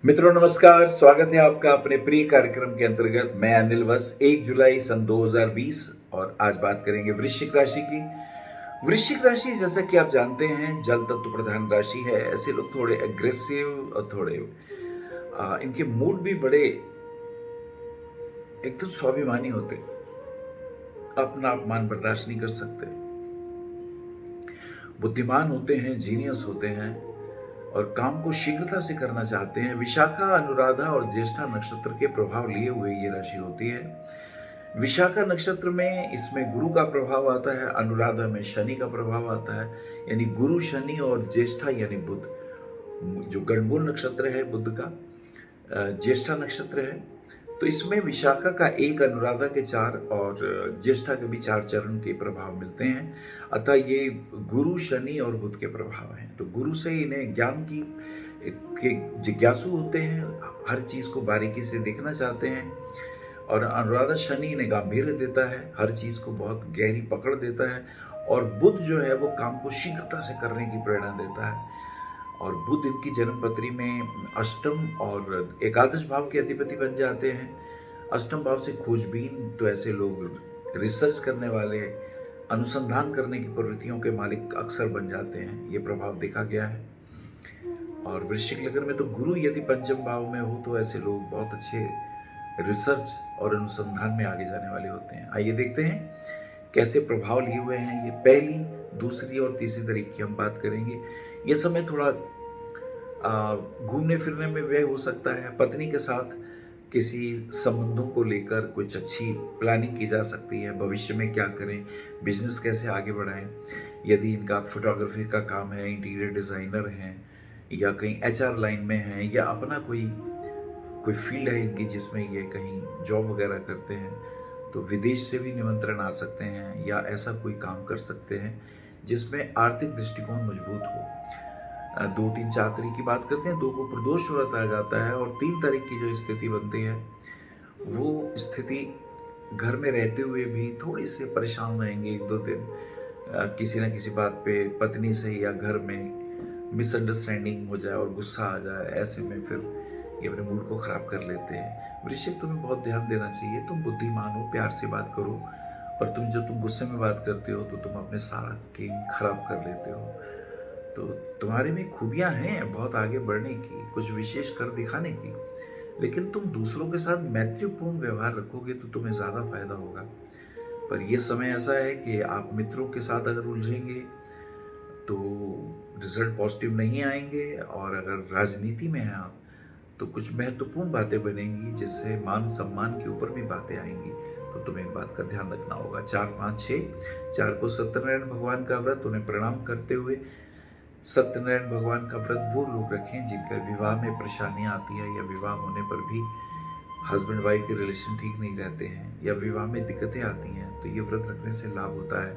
मित्रों नमस्कार, स्वागत है आपका अपने प्रिय कार्यक्रम के अंतर्गत। मैं अनिल वस 1 जुलाई सन 2020 और आज बात करेंगे वृश्चिक राशि की। वृश्चिक राशि जैसा कि आप जानते हैं जल तत्व प्रधान राशि है। ऐसे लोग थोड़े एग्रेसिव और थोड़े इनके मूड भी बड़े एकदम स्वाभिमानी होते, अपना अपमान बर्दाश्त नहीं कर सकते, बुद्धिमान होते हैं, जीनियस होते हैं और काम को शीघ्रता से करना चाहते हैं। विशाखा, अनुराधा और ज्येष्ठा नक्षत्र के प्रभाव लिए हुए ये राशि होती है। विशाखा नक्षत्र में इसमें गुरु का प्रभाव आता है, अनुराधा में शनि का प्रभाव आता है, यानी गुरु शनि, और ज्येष्ठा यानी बुध, जो गणगुण नक्षत्र है बुध का, ज्येष्ठा नक्षत्र है। तो इसमें विशाखा का 1, अनुराधा के 4 और ज्येष्ठा के भी 4 चरण के प्रभाव मिलते हैं। अतः ये गुरु शनि और बुध के प्रभाव हैं। तो गुरु से इन्हें ज्ञान की के जिज्ञासु होते हैं, हर चीज को बारीकी से देखना चाहते हैं। और अनुराधा शनि इन्हें गांभीर्य देता है, हर चीज को बहुत गहरी पकड़ देता है। और बुध जो है वो काम को शीघ्रता से करने की प्रेरणा देता है। और बुध इनकी जन्म पत्री में अष्टम और एकादश भाव के अधिपति बन जाते हैं। अष्टम भाव से खोजबीन, तो ऐसे लोग रिसर्च करने वाले, अनुसंधान करने की प्रवृत्तियों के मालिक अक्सर बन जाते हैं। ये प्रभाव देखा गया है। और वृश्चिक लग्न में तो गुरु यदि पंचम भाव में हो तो ऐसे लोग बहुत अच्छे रिसर्च और अनुसंधान में आगे जाने वाले होते हैं। आइए देखते हैं कैसे प्रभाव लिए हुए हैं। ये पहली, दूसरी और तीसरी तारीख की हम बात करेंगे। ये समय थोड़ा घूमने फिरने में व्यय हो सकता है। पत्नी के साथ किसी संबंधों को लेकर कुछ अच्छी प्लानिंग की जा सकती है। भविष्य में क्या करें, बिजनेस कैसे आगे बढ़ाएं। यदि इनका फोटोग्राफी का काम है, इंटीरियर डिजाइनर हैं, या कहीं एचआर लाइन में हैं, या अपना कोई फील्ड है इनकी जिसमें ये कहीं जॉब वगैरह करते हैं, तो विदेश से भी निमंत्रण आ सकते हैं, या ऐसा कोई काम कर सकते हैं जिसमें आर्थिक दृष्टिकोण मजबूत हो। 2, 3, 4 तारीख की बात करते हैं। 2 को प्रदोष व्रत आ जाता है और 3 तारीख की जो स्थिति बनती है वो स्थिति घर में रहते हुए भी थोड़ी से परेशान रहेंगे 1-2 दिन। किसी ना किसी बात पे पत्नी से या घर में मिसअंडरस्टैंडिंग हो जाए और गुस्सा आ जाए। ऐसे में फिर ये अपने मूड को खराब कर लेते हैं। वृश्चिक, तुम्हें बहुत ध्यान देना चाहिए। तुम बुद्धिमान हो, प्यार से बात करो, पर तुम गुस्से में बात करते हो तो तुम अपने सारा गेम खराब कर लेते हो। तो तुम्हारे में खूबियां हैं बहुत आगे बढ़ने की, कुछ विशेष कर दिखाने की, लेकिन तुम दूसरों के साथ मैत्रीपूर्ण व्यवहार रखोगे तो तुम्हें ज्यादा फायदा होगा। पर यह समय ऐसा है कि आप मित्रों के साथ अगर उलझेंगे तो रिजल्ट पॉजिटिव नहीं आएंगे। और अगर राजनीति में हैं आप तो कुछ महत्वपूर्ण बातें बनेंगी जिससे मान सम्मान के ऊपर भी बातें आएंगी। तो तुम्हें एक बात का ध्यान रखना होगा। 4, 5, 6, 4 को सत्यनारायण भगवान का व्रत, उन्हें प्रणाम करते हुए सत्यनारायण भगवान का व्रत वो लोग रखें जिनका विवाह में परेशानियां आती है, या विवाह होने पर भी हस्बैंड वाइफ के रिलेशन ठीक नहीं रहते हैं, या विवाह में दिक्कतें आती हैं, तो ये व्रत रखने से लाभ होता है।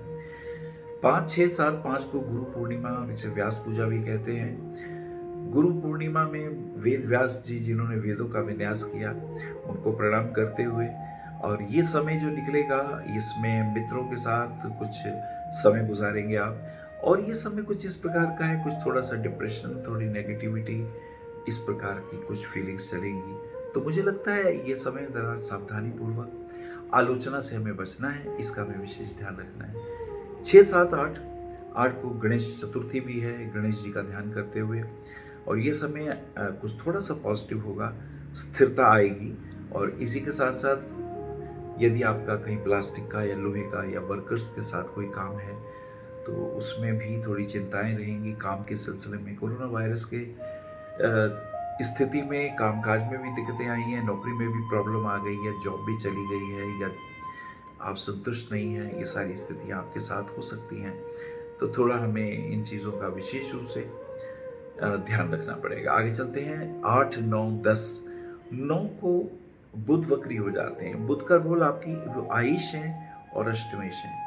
5, 6, 7, 5 को गुरु पूर्णिमा, जिसे व्यास पूजा भी कहते हैं। गुरु पूर्णिमा में वेद व्यास जी जिन्होंने वेदों का विन्यास किया उनको प्रणाम करते हुए, और ये समय जो निकलेगा इसमें मित्रों के साथ कुछ समय गुजारेंगे आप। और ये समय कुछ इस प्रकार का है, कुछ थोड़ा सा डिप्रेशन, थोड़ी नेगेटिविटी, इस प्रकार की कुछ फीलिंग्स चलेंगी। तो मुझे लगता है ये समय जरा सावधानी पूर्वक, आलोचना से हमें बचना है, इसका हमें विशेष ध्यान रखना है। 6, 7, 8 को गणेश चतुर्थी भी है, गणेश जी का ध्यान करते हुए। और ये समय कुछ थोड़ा सा पॉजिटिव होगा, स्थिरता आएगी। और इसी के साथ साथ यदि आपका कहीं प्लास्टिक का या लोहे का या वर्कर्स के साथ कोई काम है तो उसमें भी थोड़ी चिंताएं रहेंगी। काम के सिलसिले में कोरोना वायरस के स्थिति में कामकाज में भी दिक्कतें आई हैं, नौकरी में भी प्रॉब्लम आ गई है, जॉब भी चली गई है, या आप संतुष्ट नहीं हैं, ये सारी स्थितियां आपके साथ हो सकती हैं। तो थोड़ा हमें इन चीज़ों का विशेष रूप से ध्यान रखना पड़ेगा। आगे चलते हैं। 8, 9, 10, 9 को बुध वक्री हो जाते हैं। बुध का रोल आपकी आयुष है और अष्टमेश है।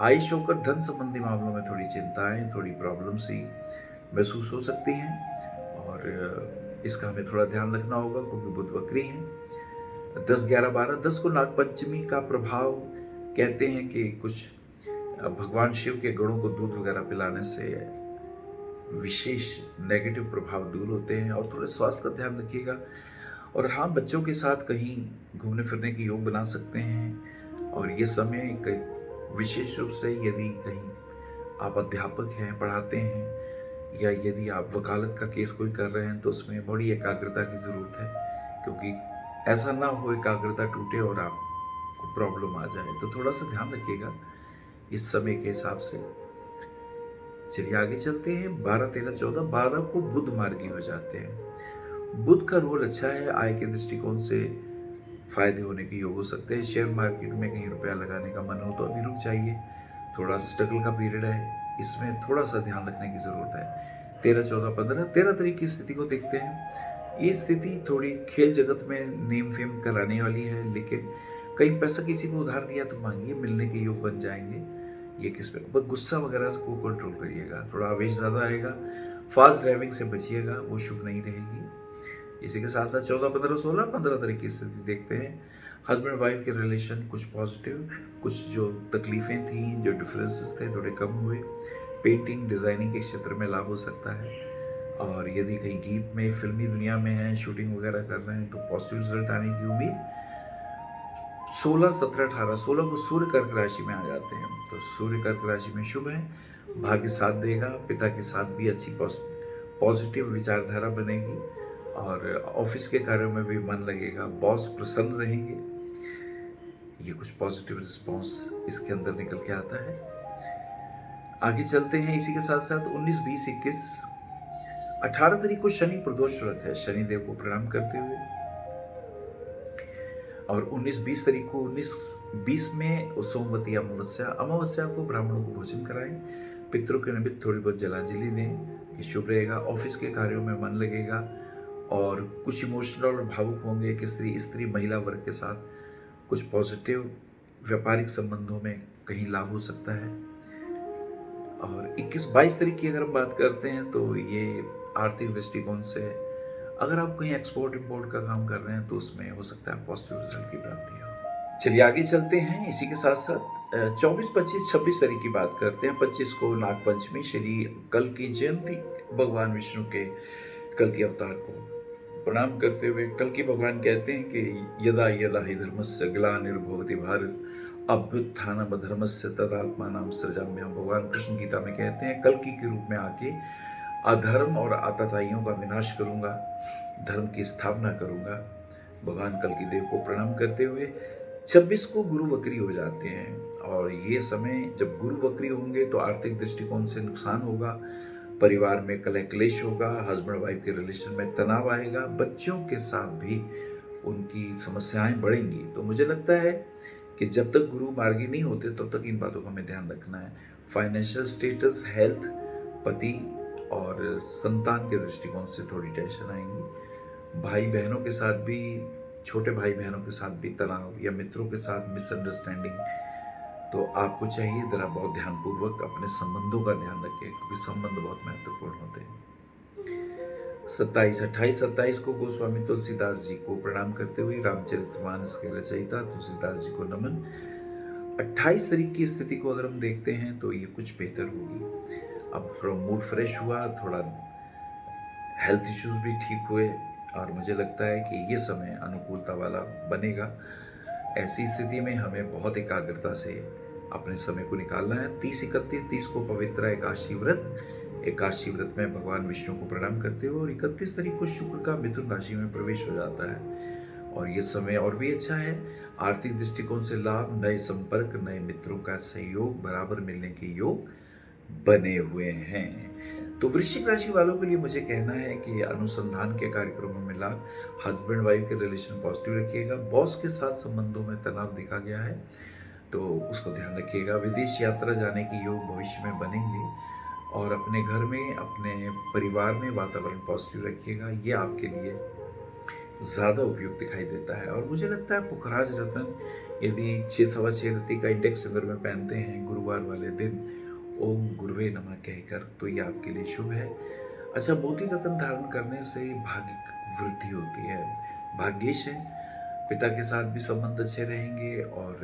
आयुष होकर धन संबंधी मामलों में थोड़ी चिंताएं, थोड़ी प्रॉब्लम सी महसूस हो सकती हैं, और इसका हमें थोड़ा ध्यान रखना होगा क्योंकि बुध वक्री हैं। 10, 11, 12, 10 को नागपंचमी का प्रभाव कहते हैं कि कुछ भगवान शिव के गणों को दूध वगैरह पिलाने से विशेष नेगेटिव प्रभाव दूर होते हैं। और थोड़े स्वास्थ्य का ध्यान रखिएगा। और हाँ, बच्चों के साथ कहीं घूमने फिरने की योग बना सकते हैं। और ये समय विशेष रूप से यदि कहीं आप अध्यापक हैं, पढ़ाते हैं, या यदि आप वकालत का केस कोई कर रहे हैं, तो उसमें बड़ी एकाग्रता की ज़रूरत है, क्योंकि ऐसा ना हो एकाग्रता टूटे और आपको प्रॉब्लम आ जाए। तो थोड़ा सा ध्यान रखिएगा इस समय के हिसाब से। चलिए आगे चलते हैं। 12, 13, 14, 12 को बुध मार्गी हो जाते हैं। बुध का रोल अच्छा है, आय के दृष्टिकोण से फायदे होने के योग हो सकते हैं। शेयर मार्केट में कहीं रुपया लगाने का मन हो तो अभी रुक जाइए, थोड़ा स्ट्रगल का पीरियड है, इसमें थोड़ा सा ध्यान रखने की जरूरत है। 13, 14, 15, 13 तारीख की स्थिति को देखते हैं। ये स्थिति थोड़ी खेल जगत में नेम फेम कराने वाली है, लेकिन कहीं पैसा किसी को उधार दिया तो मांगिए, मिलने के योग बन जाएंगे। ये किस पे, बस गुस्सा वगैरह को कंट्रोल करिएगा, थोड़ा आवेश ज्यादा आएगा। फास्ट ड्राइविंग से बचिएगा, वो शुभ नहीं रहेगी। इसी के साथ साथ 14, 15, 16, 15 तारीख की स्थिति देखते हैं। हस्बैंड वाइफ के रिलेशन कुछ पॉजिटिव, कुछ जो तकलीफें थी, जो डिफरेंसेस थे, थोड़े कम हुए। पेंटिंग डिजाइनिंग के क्षेत्र में लाभ हो सकता है। और यदि कहीं गीत में, फिल्मी दुनिया में है, शूटिंग वगैरह कर रहे हैं, तो पॉजिटिव रिजल्ट आने की उम्मीद। 16, 17, 18, 16 को सूर्य कर्क राशि में आ जाते हैं, तो सूर्य कर्क राशि में शुभ है, भाग्य साथ देगा, पिता के साथ भी अच्छी पॉजिटिव विचारधारा बनेगी, और ऑफिस के कार्यों में भी मन लगेगा, बॉस प्रसन्न रहेंगे। ये कुछ पॉजिटिव रिस्पॉन्स इसके अंदर निकल के आता है। आगे चलते हैं। इसी के साथ साथ 19, 20, 21, 18 तारीख को शनि प्रदोष व्रत है, शनि देव को प्रणाम करते हुए। और 19, 20 तारीख को 19, 20 में सोमवती अमावस्या, अमावस्या को ब्राह्मणों को भोजन कराएं, पितरों के निमित्त थोड़ी बहुत जलांजलि दें, ये शुभ रहेगा। ऑफिस के कार्यों में मन लगेगा, और कुछ इमोशनल और भावुक होंगे कि स्त्री महिला वर्ग के साथ कुछ पॉजिटिव व्यापारिक संबंधों में कहीं लाभ हो सकता है। और 21, 22 तारीख की अगर हम बात करते हैं, तो ये आर्थिक दृष्टिकोण से अगर आप कहीं एक्सपोर्ट इंपोर्ट का काम कर रहे हैं, तो उसमें हो सकता है पॉजिटिव रिजल्ट की प्राप्ति हो। चलिए आगे चलते हैं। इसी के साथ साथ 24, 25, 26 तारीख की बात करते हैं। 25 को नाग पंचमी, श्री कल की जयंती, भगवान विष्णु के कल की अवतार को प्रणाम करते हुए कल की भगवान कहते हैं कि यदा यदा हि धर्मस्य ग्लानिर्भवति भारत अभ्युत्थानम धर्मस्य तदात्मानं सृजाम्यहम्। भगवान कृष्ण गीता में कहते हैं कल की के रूप में आके अधर्म और आतताइयों का विनाश करूंगा, धर्म की स्थापना करूंगा। भगवान कल की देव को प्रणाम करते हुए 26 को गुरु वक्री हो जाते हैं, और ये समय जब गुरु वक्री होंगे तो आर्थिक दृष्टिकोण से नुकसान होगा, परिवार में कलह क्लेश होगा, हस्बैंड वाइफ के रिलेशन में तनाव आएगा, बच्चों के साथ भी उनकी समस्याएं बढ़ेंगी। तो मुझे लगता है कि जब तक गुरु मार्गी नहीं होते तब तक इन बातों का हमें ध्यान रखना है। फाइनेंशियल स्टेटस, हेल्थ, पति और संतान के दृष्टिकोण से थोड़ी टेंशन आएंगी। भाई बहनों के साथ भी, छोटे भाई बहनों के साथ भी तनाव, या मित्रों के साथ मिसअंडरस्टैंडिंग। तो आपको चाहिए जरा बहुत ध्यानपूर्वक अपने संबंधों का ध्यान रखें, क्योंकि संबंध बहुत महत्वपूर्ण होते हैं। 27, 28, 27 को गोस्वामी तुलसीदास जी को प्रणाम करते हुए रामचरितमानस के रचयिता तुलसीदास जी को नमन। 28 तारीख की स्थिति को अगर हम देखते हैं तो ये कुछ बेहतर होगी। अब थोड़ा मूड फ्रेश हुआ, थोड़ा हेल्थ इश्यूज भी ठीक हुए, और मुझे लगता है कि ये समय अनुकूलता वाला बनेगा। ऐसी स्थिति में हमें बहुत एकाग्रता से अपने समय को निकालना है। 30, 31, 30 को पवित्र एकादशी व्रत, एकादशी व्रत में भगवान विष्णु को प्रणाम करते हुए, और 31 तारीख को शुक्र का मिथुन राशि में प्रवेश हो जाता है, और ये समय और भी अच्छा है। आर्थिक दृष्टिकोण से लाभ, नए संपर्क, नए मित्रों का सहयोग, बराबर मिलने के योग बने हुए हैं। तो वृश्चिक राशि वालों के लिए मुझे कहना है कि अनुसंधान के कार्यक्रमों में लाभ, हस्बैंड वाइफ के रिलेशन पॉजिटिव रखिएगा। बॉस के साथ संबंधों में तनाव देखा गया है, तो उसको ध्यान रखिएगा। विदेश यात्रा जाने के योग भविष्य में बनेंगे, और अपने घर में, अपने परिवार में वातावरण पॉजिटिव रखिएगा। ये आपके लिए ज्यादा उपयुक्त दिखाई देता है। और मुझे लगता है पुखराज रतन यदि 6, 6.25 रत्ती का इंडेक्स अगर में पहनते हैं गुरुवार वाले दिन, ओम गुरुवे नमः कहकर, तो ये आपके लिए शुभ है। अच्छा, मोती रत्न धारण करने से भाग्य वृद्धि होती है, भाग्येश है, पिता के साथ भी संबंध अच्छे रहेंगे, और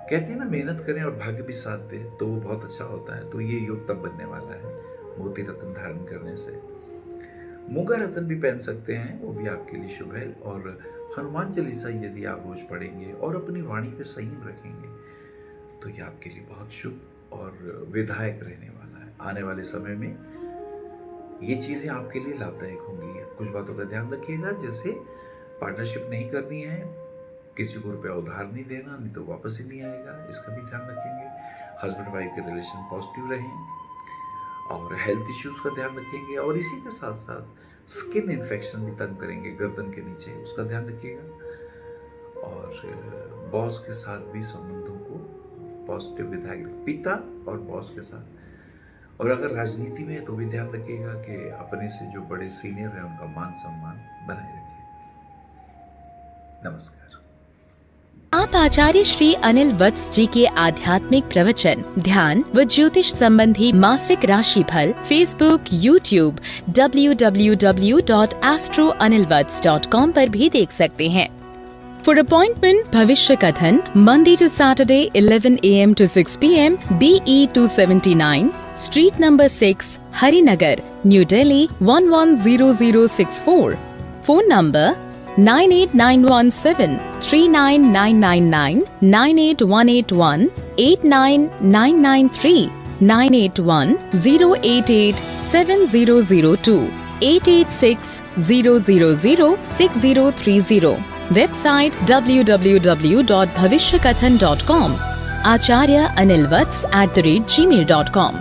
कहते हैं ना मेहनत करें और भाग्य भी साथ दे तो वो बहुत अच्छा होता है। तो ये योग तब बनने वाला है। मोती रत्न धारण करने से। मूंगा रत्न भी पहन सकते हैं, वो भी आपके लिए शुभ है। और हनुमान चालीसा यदि आप रोज पढ़ेंगे और अपनी वाणी पे संयम रखेंगे तो ये आपके लिए बहुत शुभ और विधायक रहने वाला है। आने वाले समय में ये चीजें आपके लिए लाभदायक होंगी। कुछ बातों का ध्यान रखिएगा, जैसे पार्टनरशिप नहीं करनी है, किसी को रुपया उधार नहीं देना, नहीं तो वापस ही नहीं आएगा, इसका भी ध्यान रखेंगे। हस्बैंड वाइफ के रिलेशन पॉजिटिव रहें और हेल्थ इश्यूज का ध्यान रखेंगे। और इसी के साथ साथ स्किन इन्फेक्शन भी तंग करेंगे गर्दन के नीचे, उसका ध्यान रखिएगा। और बॉस के साथ भी संबंधों को पॉजिटिव विधायक, पिता और बॉस के साथ। और अगर राजनीति में है तो भी ध्यान रखिएगा कि अपने से जो बड़े सीनियर हैं उनका मान सम्मान बनाए रखिए। नमस्कार। आप आचार्य श्री अनिल वत्स जी के आध्यात्मिक प्रवचन, ध्यान व ज्योतिष संबंधी मासिक राशिफल फेसबुक, यूट्यूब, www.astroanilvats.com पर भी देख सकते हैं। For appointment, भविष्य कथन, Monday to Saturday, 11 a.m. to 6 p.m. BE 279, Street number 6, Harinagar, New Delhi 110064. Phone number 98917 39999, 98181 89993, 981 088 7002, 886 000 6030. Website www.bhavishyakathan.com. Acharya Anil Vats @gmail.com.